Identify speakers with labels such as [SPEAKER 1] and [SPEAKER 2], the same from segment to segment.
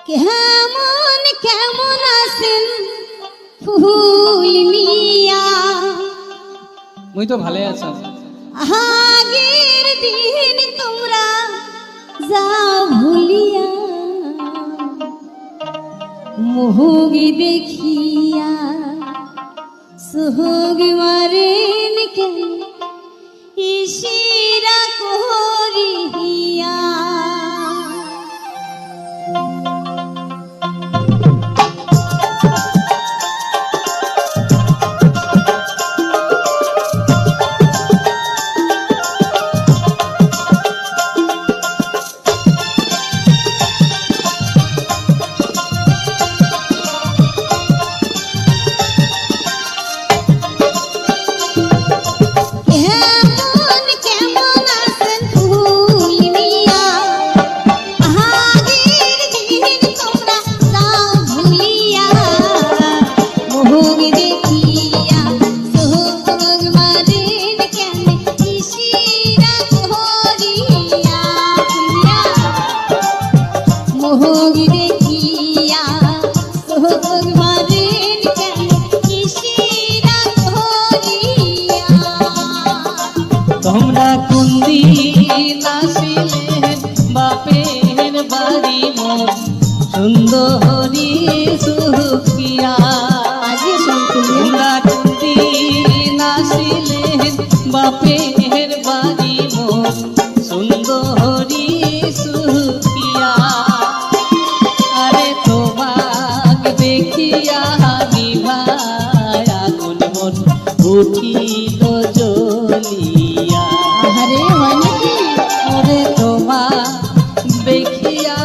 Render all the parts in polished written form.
[SPEAKER 1] কেমন কেমন আছেন ফুল মিয়া?
[SPEAKER 2] মুই তো ভালোই আছি।
[SPEAKER 1] আগের দিন তোমরা যাও ভুলিয়া, মোহগি দেখিয়া সোহগ মারেন কেন ইশিরা করিয়া।
[SPEAKER 2] তোমরা কুন্দি নাসিলেন বাপের বাড়ি মোর সুন্দরী সুখিয়া। তোমরা কুন্দি নাসিলেন বাপের বাড়ি মোর সুন্দরী সুখিয়া। আরে তোমাক দেখিয়া নিভায় আগুন মোর উঠিল জ্বলিয়া। ওরে তোমা দেখিয়া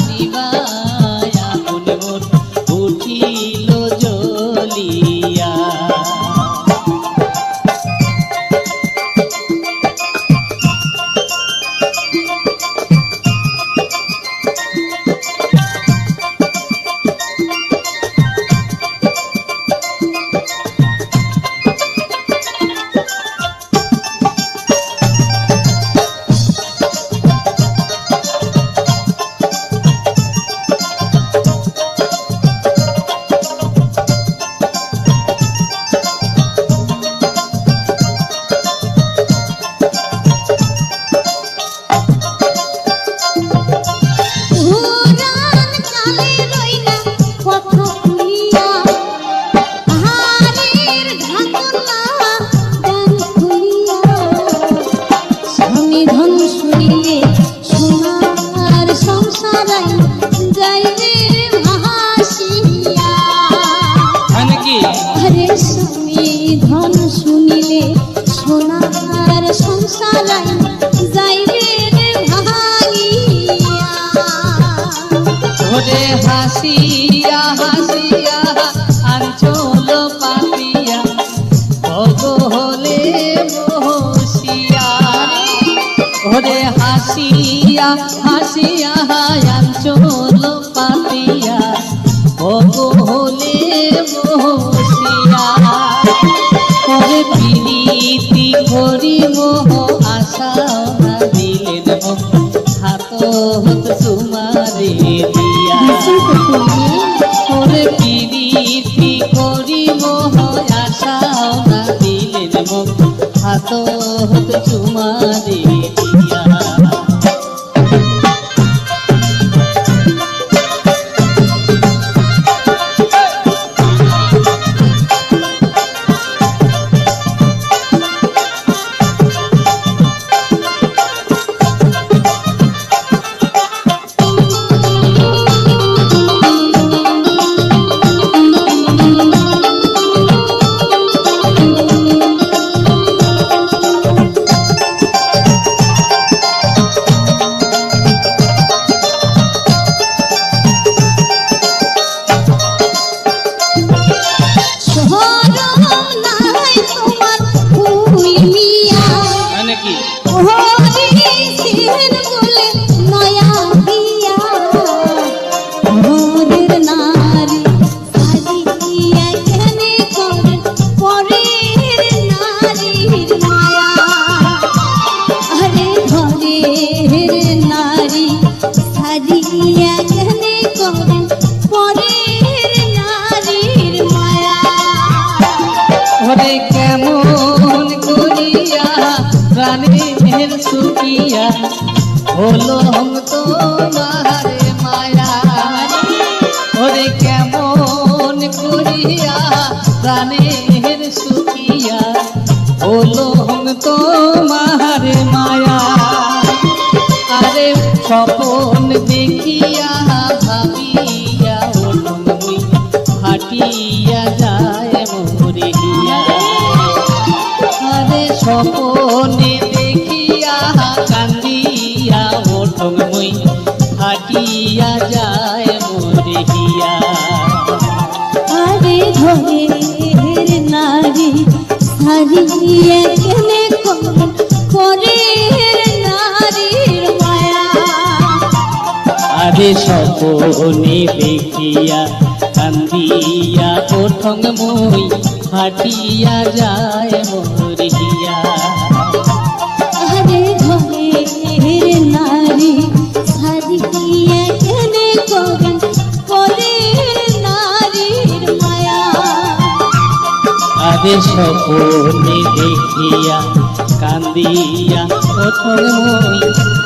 [SPEAKER 2] নিভায় আগুন মোর উঠিল জ্বলিয়া।
[SPEAKER 1] ধন শুনিলে সোনার সংসার যাইবে ভাঙিয়া।
[SPEAKER 2] ওরে হাসিয়া হাসিয়া আঞ্চল পাতিয়া ভগো হলে বসিয়া। ওরে হাসিয়া হাসিয়া আঞ্চল পাতিয়া ভগো হলে বসিয়া। ওরে প্রীতি করি মোহ আশা না দিলে দেব হাত হত তোমারে দিয়া। ওরে প্রীতি করি মোহ আশা না দিলে দেব হাত হত তোমারে দিয়া।
[SPEAKER 1] করেন পরের নারীর মায়া।
[SPEAKER 2] ওরে কেমন করিয়া প্রাণের সুখিয়া হলো তোমার মায়া। ওরে কেমন করিয়া প্রাণের সুখিয়া হলো তোমার মায়া। আরে স্বপন দেখিয়া ভাবিয়া হলো হাটিয়া যায় মোরে হিয়া। আরে স্বপনে দেখিয়া কান্দিয়া ওঠং মুই হাটিয়া যায় মোরে হিয়া।
[SPEAKER 1] আরে ঘরের নারী হারিয়ে কেনে করেন পরের নারীর মায়া।
[SPEAKER 2] আরে স্বপনে দেখিয়া কান্দিয়া ওঠং মুই হাটিয়া যায় মোরে হিয়া।
[SPEAKER 1] আরে ঘরের নারী হারিয়ে কেনে করেন পরের নারীর মায়া।
[SPEAKER 2] আরে স্বপনে দেখিয়া কান্দিয়া ওঠং মুই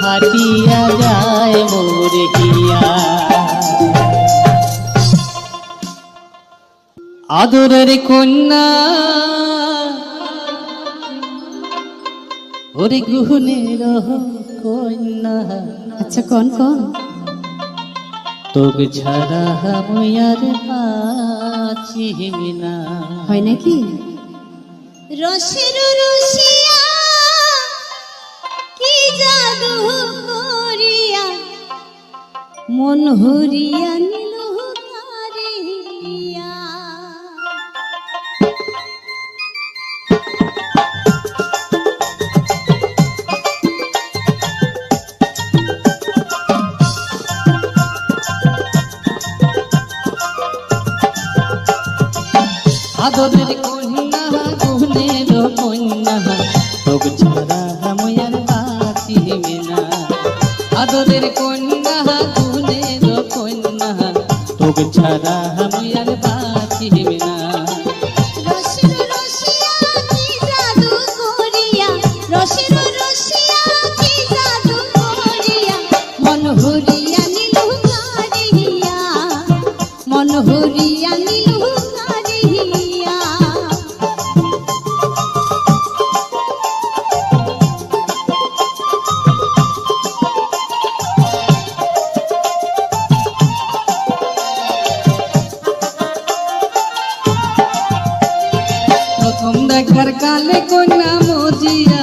[SPEAKER 2] হাটিয়া যায় মোরে হিয়া। আদরের কন্যা ওরে গুহনের কন্যা।
[SPEAKER 1] আচ্ছা কোন কোন?
[SPEAKER 2] তোকে ছাড়া আমি আর আছি না।
[SPEAKER 1] হয় নাকি? রসের রসিয়া কি জাদু করিয়া মন হরিয়া নিল কারিয়া।
[SPEAKER 2] আদরের কন্যা গুহনের কন্যা তোকে ছাড়া আমি আর বাঁচি না। আদরের কন্যা গুহনের কন্যা তোকে ছাড়া আমি আর বাঁচি না।
[SPEAKER 1] রসের রসিয়া কি জাদু করিয়া রসের রসিয়া কি জাদু করিয়া মন হরিয়া নিল কারিয়া মন হরিয়া নিল কারিয়া।
[SPEAKER 2] প্রথম দেখার কালে কন্যা মজিয়া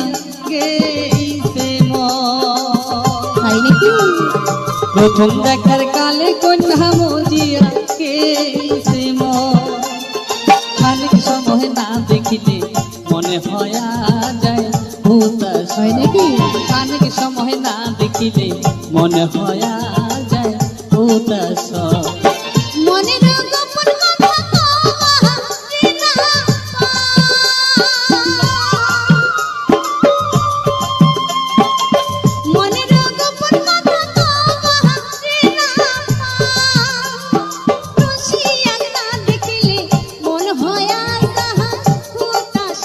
[SPEAKER 2] গেছে মন।
[SPEAKER 1] হয় নাকি?
[SPEAKER 2] প্রথম দেখার কালে কন্যা মজিয়া গেছে মন। খানিক সময় না দেখিলে মনে হয়া যায় হুতাশ।
[SPEAKER 1] হয় নাকি?
[SPEAKER 2] খানিক সময় না দেখিলে মনে হয়া যায় হুতাশ।
[SPEAKER 1] মনের গোপন কথা কওয়া না মনের গোপন কথা কওয়া না রসিয়া না দেখিলে মন হয়া যাহা হুতাশ।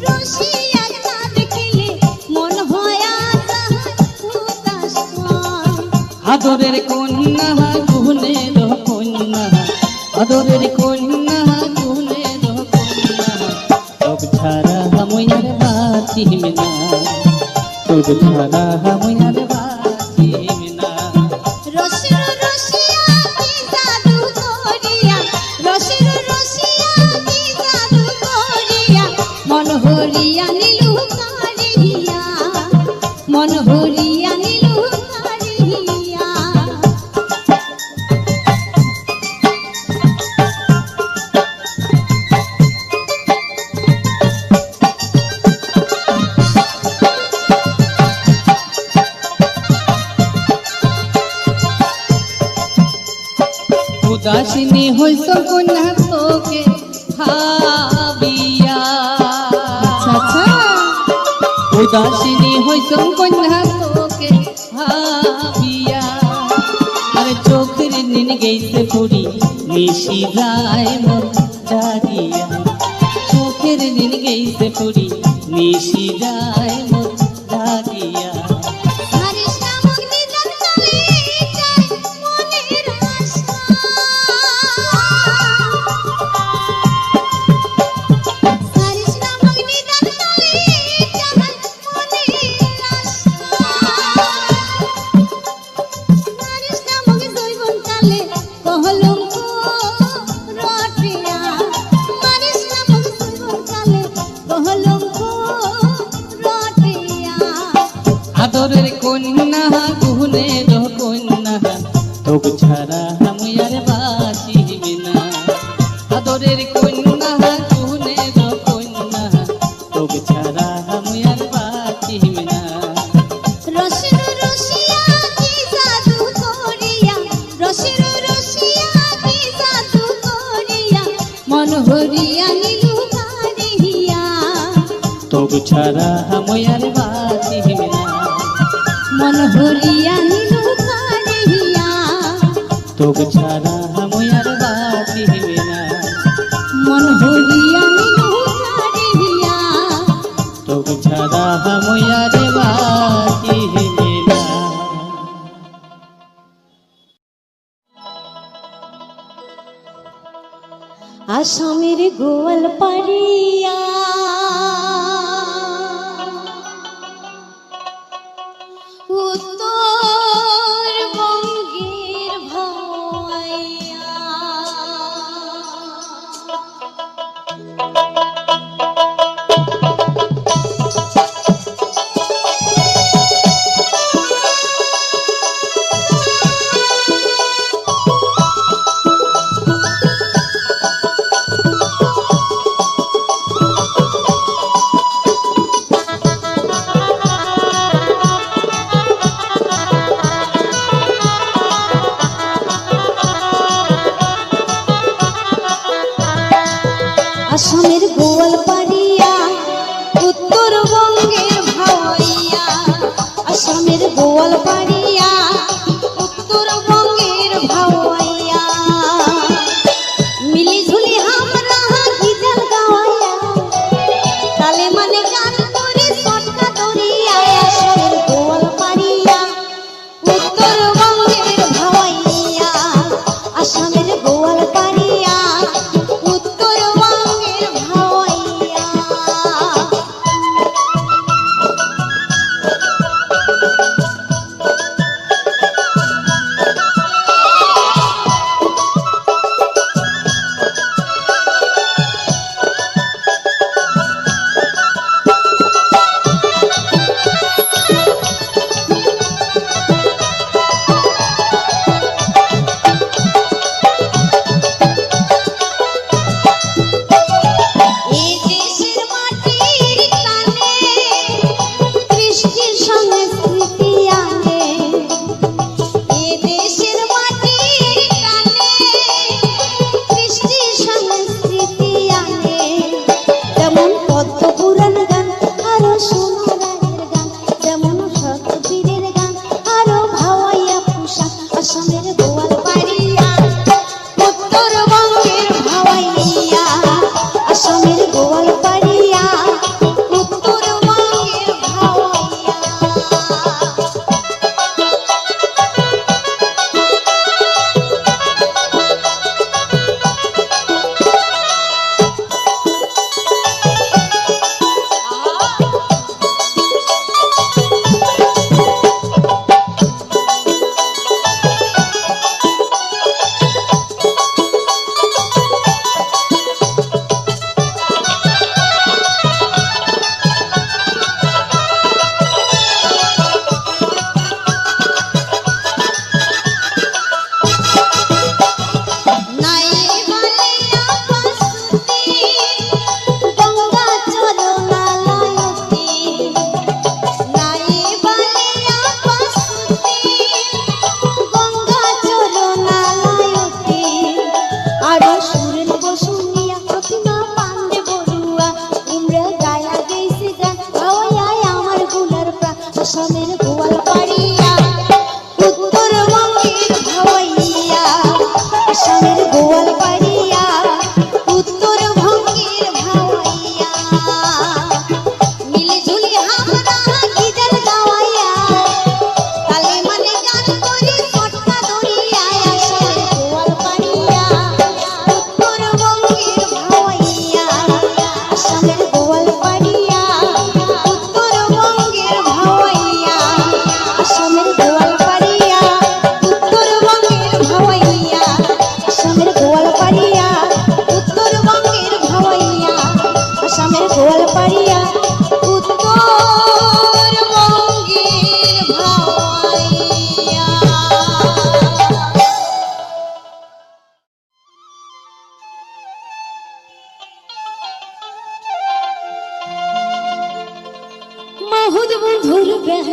[SPEAKER 1] রসিয়া না দেখিলে মন হয়া যাহা হুতাশ।
[SPEAKER 2] আদরের কন্যা গুহনের কন্যা আদরের কন্যা গুহনের কন্যা তোকে ছাড়া আমি আর বাঁচি না। তোকে ছাড়া আমি আর বাঁচি না।
[SPEAKER 1] রসের রসিয়া কি জাদু করিয়া রসের রসিয়া কি জাদু করিয়া মন হরিয়া নিল কারিয়া মন হরিয়া নিল কারিয়া।
[SPEAKER 2] উদাসিনী হইস কন্যা তোকে ভাবিয়া।
[SPEAKER 1] আচ্ছা
[SPEAKER 2] উদাসিনী হইস কন্যা তোকে ভাবিয়া। আরে চোখে চোখের নিন গেছে পুরি নিশি যায় মন জাগিয়া চোখের নিন গেছে পুরি নিশি যায় মন জাগিয়া
[SPEAKER 1] হারিস নামক নিজান কালে যায় মনের আশা হারিস নামক নিজান কালে যায় মনের আশা হারিস নামক জৈবন কালে কহলঙ্ক রটিয়া হারিস নামক জৈবন কালে কহলঙ্ক রটিয়া
[SPEAKER 2] আদরের কন্যা গুহনের কন্যা তোক ছাড়া আমি আর বাঁচিবি না আদরের কন্যা গুহনের কন্যা তোক ছাড়া আমি আর বাঁচিবি না
[SPEAKER 1] রসের রসিয়া কি জাদু করিয়া রসের রসিয়া কি জাদু করিয়া মন ভরিয়া নিলু কারিয়া
[SPEAKER 2] তোক ছাড়া আমি আর বাঁচিবি না
[SPEAKER 1] মন ভরিয়া নিলু কারিয়া
[SPEAKER 2] তোক ছাড়া আমি আর বাঁচিবি না
[SPEAKER 1] মন ভরিয়া নিলু কারিয়া
[SPEAKER 2] তোক ছাড়া আমি আর বাঁচিবি না
[SPEAKER 1] আসামের গোয়াল পাড়িয়া উত্তরবঙ্গের ভাইয়া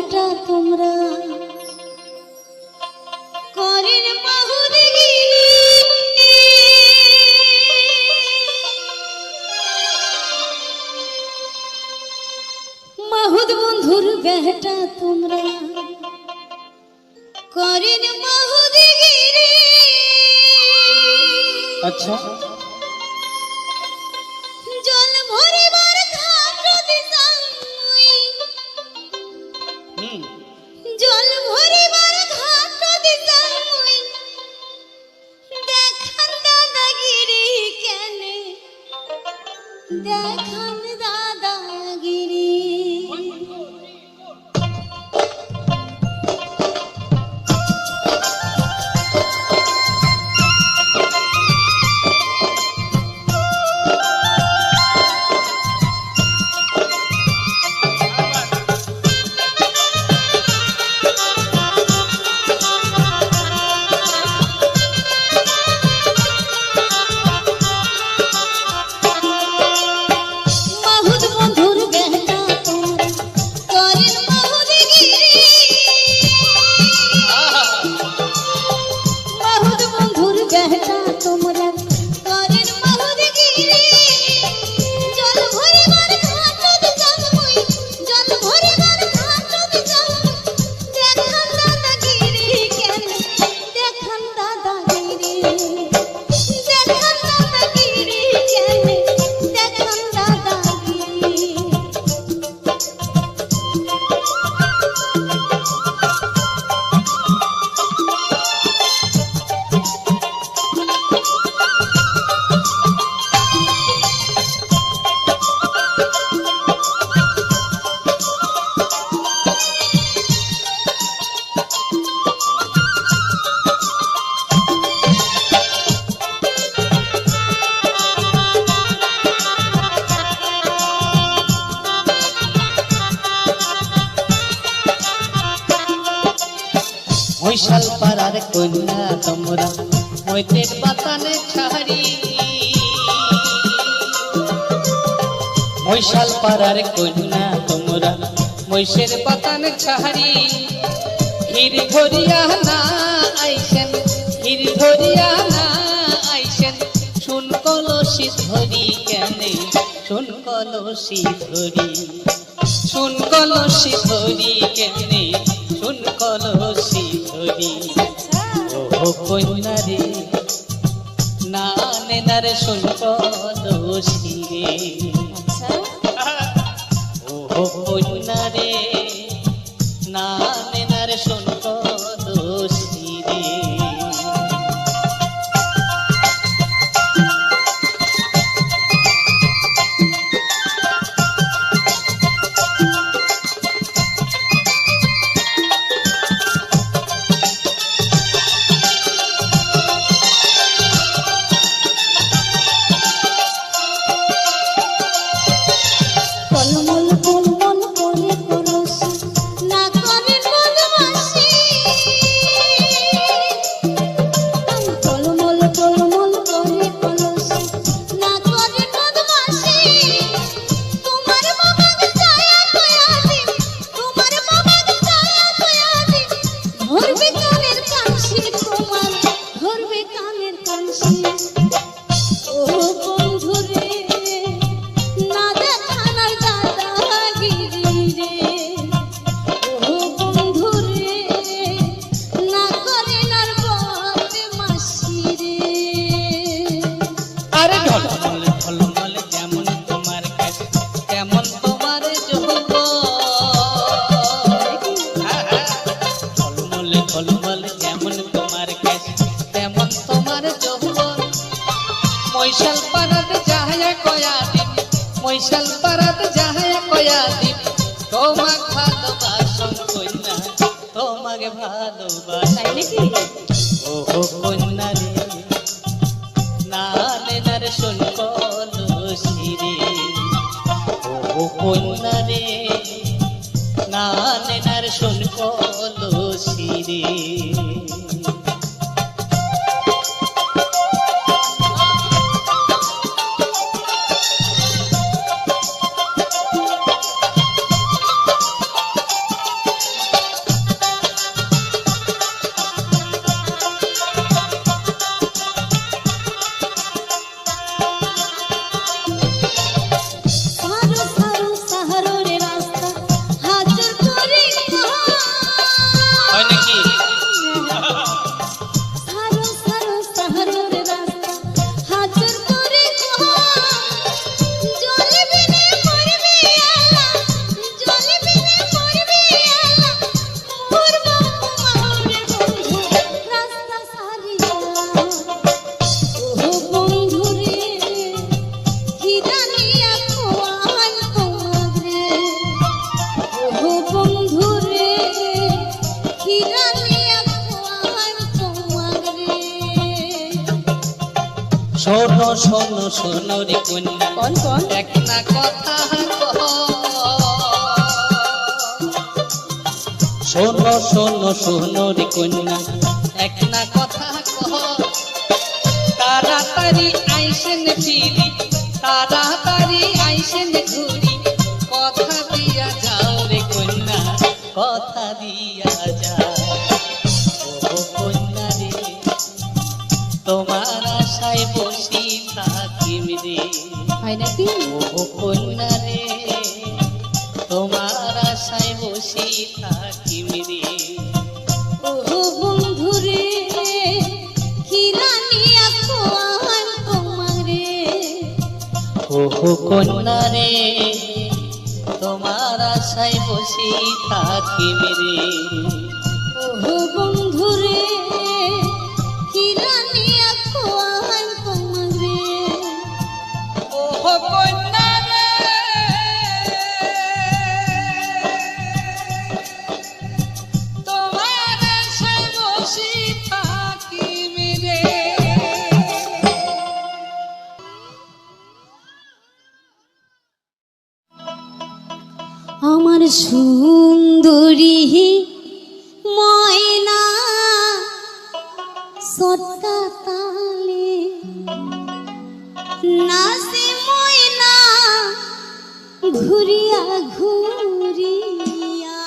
[SPEAKER 1] বেটা তোমরা করেন মাহুদগিরি মাহুদ বন্ধুর বেটা তোমরা করেন মাহুদগিরি
[SPEAKER 2] আচ্ছা
[SPEAKER 1] জল ভরিবার ঘাট দিশাই জল ভরিবার ঘাট দিশাই দেখান দাদাগিরি কেনে দেখান দাদাগিরি
[SPEAKER 2] মৈশাল পাড়ার কন্যা তোমরা মৈতের বাতানে ছাড়ি মৈশাল পাড়ার কন্যা তোমরা মৈশের বাতানে ছাড়ি হির ধরিয়া না আইসেন হির ধরিয়া না আইসেন শুন কলসি ধরি কেনে শুন কলসি ধরি শুন কলসি ধরি কেনে শুন কলসি ধরি ও কন্যা রে না নেনারে শুন কলসি রে ও কন্যা রে না নেনারে শুন কলসি রে মৈশাল পারাত যাহায়া কয়া দিন মৈশাল পারাত যাহায়া কয়া দিন তোমাক ভালোবাসন কন্যা তোমাকে ভালোবাসাই নাকি ও কন্যা রে না নেনার শুন কলসি রে ও কন্যা রে না নেনার শুন কলসি রে
[SPEAKER 1] ও বন্ধুরে হিরানিয়া খোয়াই তোমারে ও বন্ধুরে হিরানিয়া খোয়াই তোমারে
[SPEAKER 2] শোনো শোনো শোনো রে কন্যা
[SPEAKER 1] কোন কোন
[SPEAKER 2] এক না কথা কহ শোনো শোনো শোনো রে কন্যা এক না কথা কহ তাড়াতাড়ি আইসেন ফিরি তাড়াতাড়ি আইসেন ঘুরি কথা দিয়া যাও রে কন্যা কথা দিয়া যাও ও কন্যা রে তোমার আশায় বসি থাকিম রে
[SPEAKER 1] হয় নাকি
[SPEAKER 2] ও কন্যা রে তোমার আশায় বসি থাকিম রে
[SPEAKER 1] ও বন্ধুরে হিরানিয়া খোয়াই তোমারে
[SPEAKER 2] ও কন্যা রে তোমার আশায় বসি থাকিম রে
[SPEAKER 1] ও বন্ধুরে হিরানিয়া খোয়াই তোমারে
[SPEAKER 2] ও কন্যা রে তোমার আশায় বসি থাকিম রে
[SPEAKER 1] আমার সুন্দরী ময়না সটকা তালে নাচে ময়না ঘুরিয়া ঘুরিয়া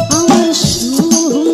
[SPEAKER 1] আমার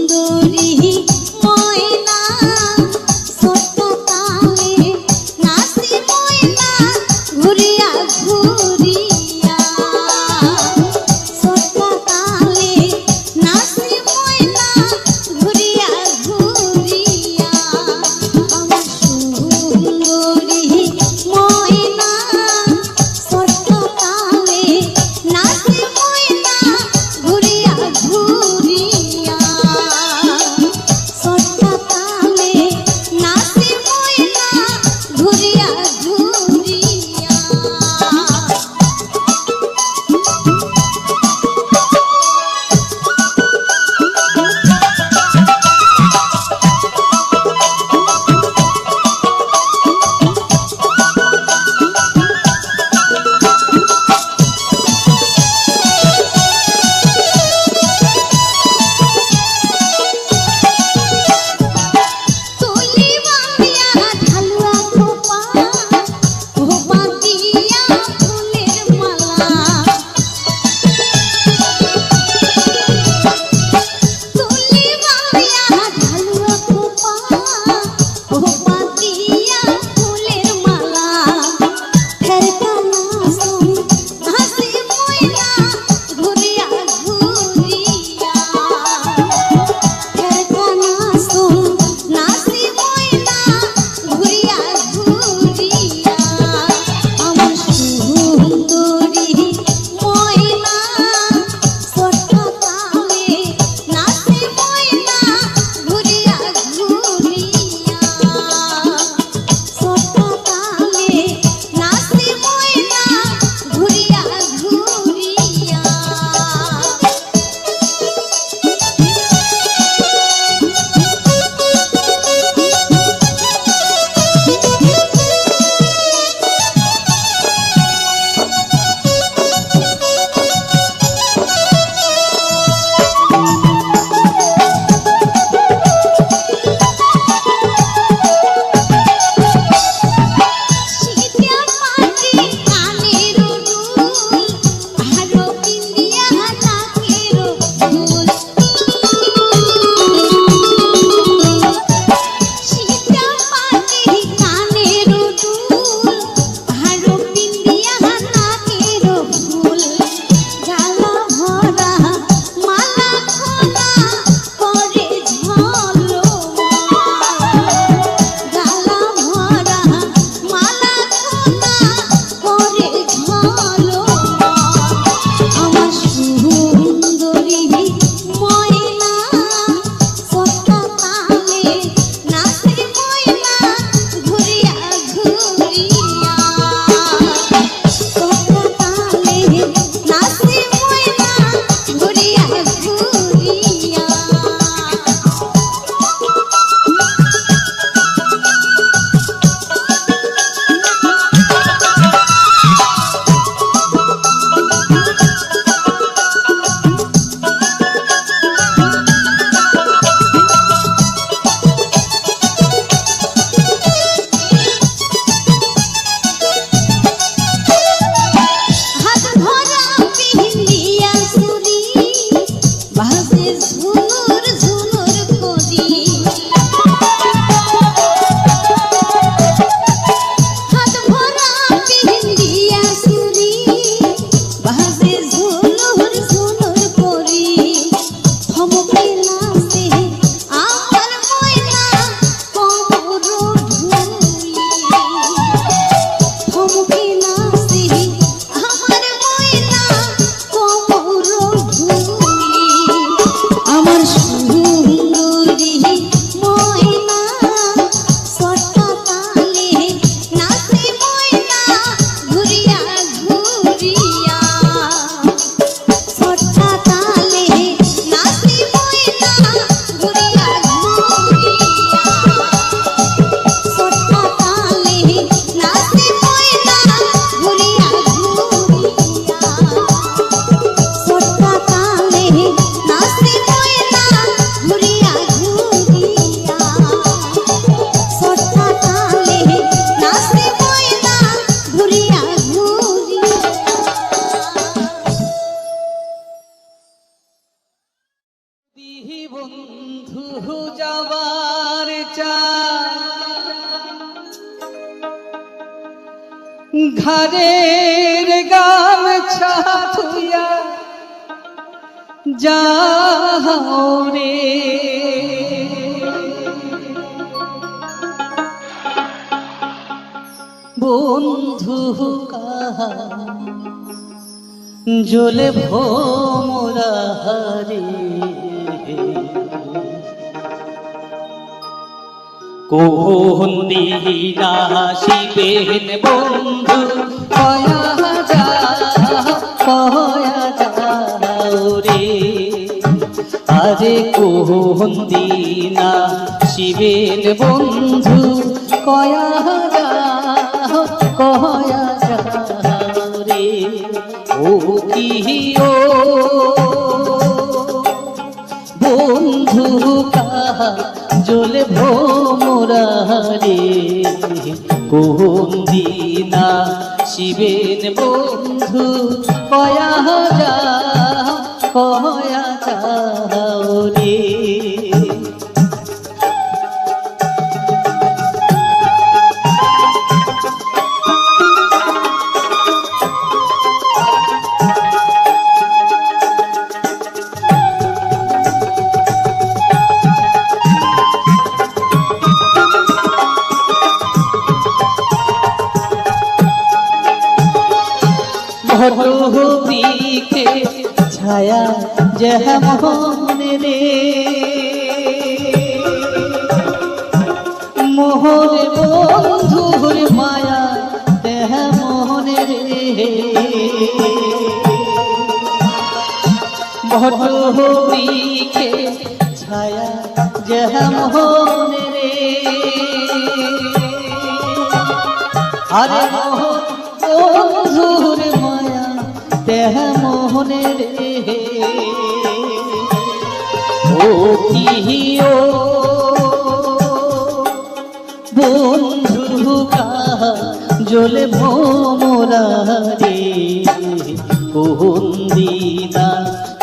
[SPEAKER 2] ঘরের গামছা থুইয়া যাও রে বন্ধু কাহা জলে ভোমরা রে কোন দিনা শিবেন বন্ধু কয়া যাও রে আরে কোন দিনা শিবেন বন্ধু কয়া যাও রে ও কি ও বন্ধু কাহা জলে ভোমরা রে কোন দিনা শিবেন বন্ধু কয়া যাও রে বৃক্ষে ছায়া যেমন রে মোহন বন্ধুর মায়া তেমন রে বৃক্ষে ছায়া যেমন রে আরে মোহন বন্ধুর মায়া তেমনে রে ও কি ও বন্ধু কাহা জলে ভোমরা রে কোন দিনা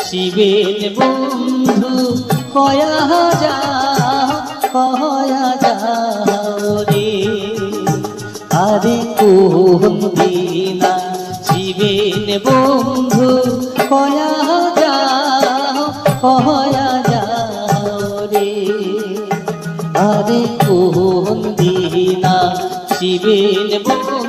[SPEAKER 2] শিবেন বন্ধু কয়া যাও রে আরে কোন দিনা শিবেন বন্ধু কয়া যাও রে আরে কোন দিনা শিবেন বন্ধু